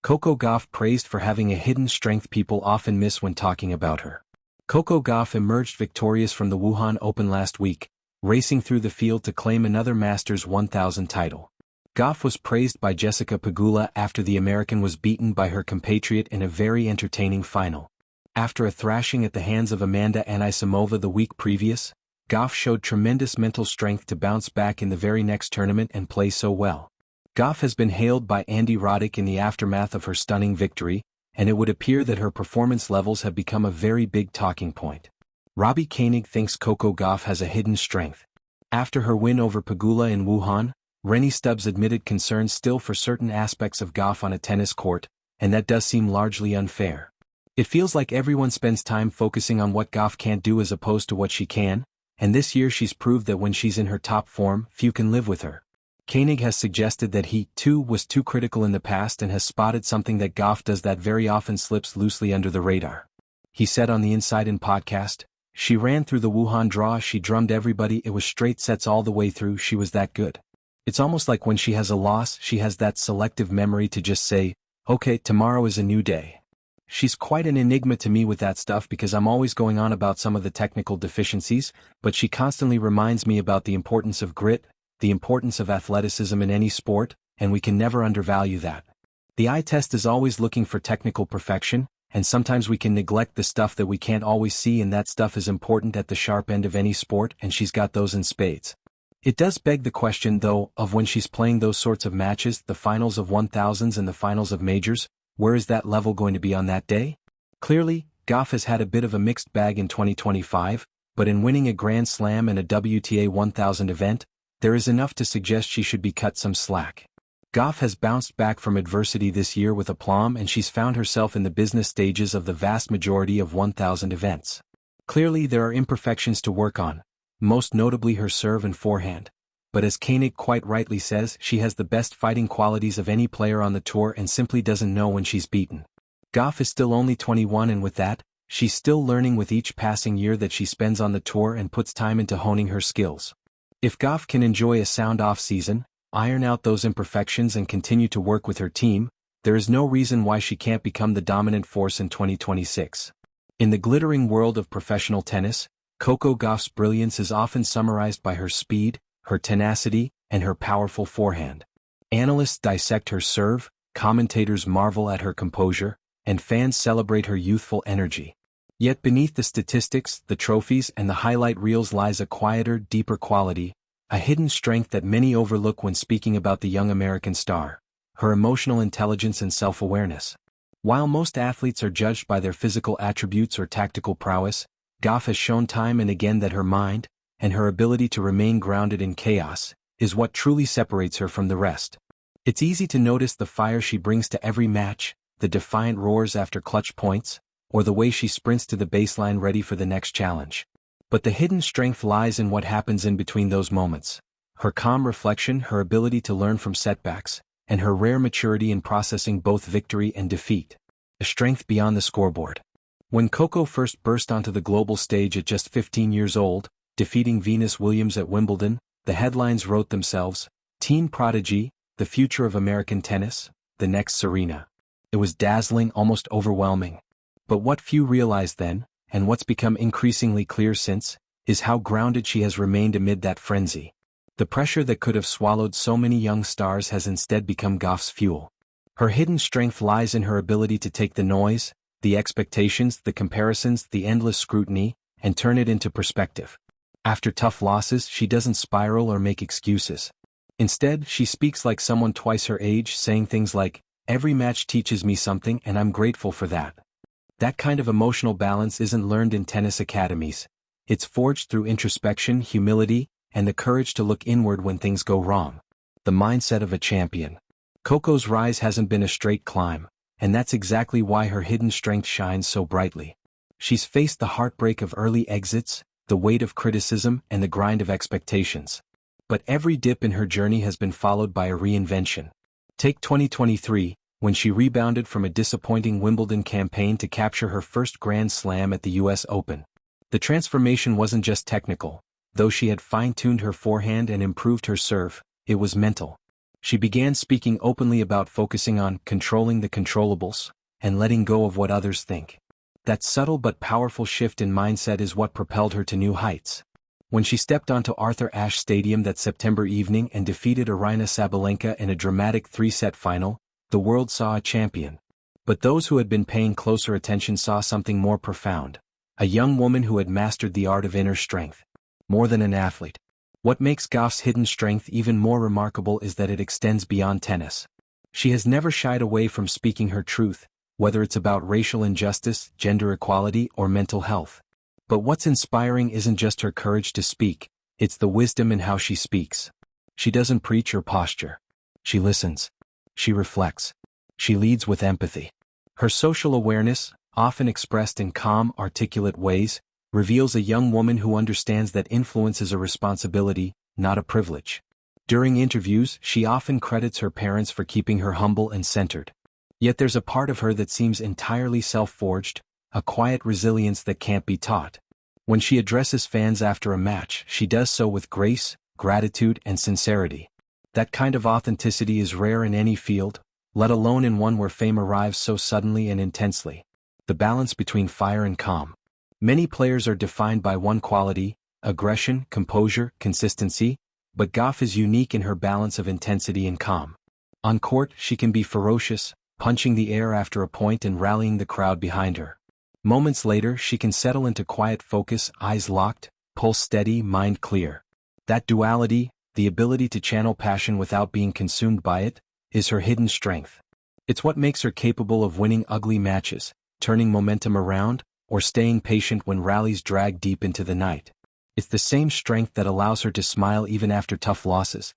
Coco Gauff praised for having a hidden strength people often miss when talking about her. Coco Gauff emerged victorious from the Wuhan Open last week, racing through the field to claim another Masters 1000 title. Gauff was praised by Jessica Pegula after the American was beaten by her compatriot in a very entertaining final. After a thrashing at the hands of Amanda Anisimova the week previous, Gauff showed tremendous mental strength to bounce back in the very next tournament and play so well. Gauff has been hailed by Andy Roddick in the aftermath of her stunning victory, and it would appear that her performance levels have become a very big talking point. Robbie Koenig thinks Coco Gauff has a hidden strength. After her win over Pegula in Wuhan, Rennie Stubbs admitted concerns still for certain aspects of Gauff on a tennis court, and that does seem largely unfair. It feels like everyone spends time focusing on what Gauff can't do as opposed to what she can, and this year she's proved that when she's in her top form, few can live with her. Koenig has suggested that he, too, was too critical in the past and has spotted something that Gauff does that very often slips loosely under the radar. He said on the Inside In podcast, "She ran through the Wuhan draw, she drummed everybody, it was straight sets all the way through, she was that good. It's almost like when she has a loss, she has that selective memory to just say, okay, tomorrow is a new day." She's quite an enigma to me with that stuff because I'm always going on about some of the technical deficiencies, but she constantly reminds me about the importance of grit, the importance of athleticism in any sport, and we can never undervalue that. The eye test is always looking for technical perfection, and sometimes we can neglect the stuff that we can't always see, and that stuff is important at the sharp end of any sport, and she's got those in spades. It does beg the question, though, of when she's playing those sorts of matches, the finals of 1000s and the finals of majors, where is that level going to be on that day? Clearly, Gauff has had a bit of a mixed bag in 2025, but in winning a Grand Slam and a WTA 1000 event, there is enough to suggest she should be cut some slack. Gauff has bounced back from adversity this year with aplomb, and she's found herself in the business stages of the vast majority of 1000 events. Clearly there are imperfections to work on, most notably her serve and forehand. But as Koenig quite rightly says, she has the best fighting qualities of any player on the tour and simply doesn't know when she's beaten. Gauff is still only 21, and with that, she's still learning with each passing year that she spends on the tour and puts time into honing her skills. If Gauff can enjoy a sound off-season, iron out those imperfections and continue to work with her team, there is no reason why she can't become the dominant force in 2026. In the glittering world of professional tennis, Coco Gauff's brilliance is often summarized by her speed, her tenacity, and her powerful forehand. Analysts dissect her serve, commentators marvel at her composure, and fans celebrate her youthful energy. Yet beneath the statistics, the trophies, and the highlight reels lies a quieter, deeper quality, a hidden strength that many overlook when speaking about the young American star: her emotional intelligence and self-awareness. While most athletes are judged by their physical attributes or tactical prowess, Gauff has shown time and again that her mind, and her ability to remain grounded in chaos, is what truly separates her from the rest. It's easy to notice the fire she brings to every match, the defiant roars after clutch points, or the way she sprints to the baseline ready for the next challenge. But the hidden strength lies in what happens in between those moments: her calm reflection, her ability to learn from setbacks, and her rare maturity in processing both victory and defeat. A strength beyond the scoreboard. When Coco first burst onto the global stage at just 15 years old, defeating Venus Williams at Wimbledon, the headlines wrote themselves: teen prodigy, the future of American tennis, the next Serena. It was dazzling, almost overwhelming. But what few realized then, and what's become increasingly clear since, is how grounded she has remained amid that frenzy. The pressure that could have swallowed so many young stars has instead become Gauff's fuel. Her hidden strength lies in her ability to take the noise, the expectations, the comparisons, the endless scrutiny, and turn it into perspective. After tough losses, she doesn't spiral or make excuses. Instead, she speaks like someone twice her age, saying things like, "Every match teaches me something and I'm grateful for that." That kind of emotional balance isn't learned in tennis academies. It's forged through introspection, humility, and the courage to look inward when things go wrong. The mindset of a champion. Coco's rise hasn't been a straight climb, and that's exactly why her hidden strength shines so brightly. She's faced the heartbreak of early exits, the weight of criticism, and the grind of expectations. But every dip in her journey has been followed by a reinvention. Take 2023, when she rebounded from a disappointing Wimbledon campaign to capture her first Grand Slam at the US Open. The transformation wasn't just technical, though she had fine-tuned her forehand and improved her serve, it was mental. She began speaking openly about focusing on controlling the controllables and letting go of what others think. That subtle but powerful shift in mindset is what propelled her to new heights. When she stepped onto Arthur Ashe Stadium that September evening and defeated Aryna Sabalenka in a dramatic 3-set final, the world saw a champion. But those who had been paying closer attention saw something more profound. A young woman who had mastered the art of inner strength. More than an athlete. What makes Gauff's hidden strength even more remarkable is that it extends beyond tennis. She has never shied away from speaking her truth, whether it's about racial injustice, gender equality, or mental health. But what's inspiring isn't just her courage to speak, it's the wisdom in how she speaks. She doesn't preach or posture. She listens. She reflects. She leads with empathy. Her social awareness, often expressed in calm, articulate ways, reveals a young woman who understands that influence is a responsibility, not a privilege. During interviews, she often credits her parents for keeping her humble and centered. Yet there's a part of her that seems entirely self-forged, a quiet resilience that can't be taught. When she addresses fans after a match, she does so with grace, gratitude, and sincerity. That kind of authenticity is rare in any field, let alone in one where fame arrives so suddenly and intensely. The balance between fire and calm. Many players are defined by one quality, aggression, composure, consistency, but Gauff is unique in her balance of intensity and calm. On court, she can be ferocious, punching the air after a point and rallying the crowd behind her. Moments later, she can settle into quiet focus, eyes locked, pulse steady, mind clear. That duality, the ability to channel passion without being consumed by it, is her hidden strength. It's what makes her capable of winning ugly matches, turning momentum around, or staying patient when rallies drag deep into the night. It's the same strength that allows her to smile even after tough losses,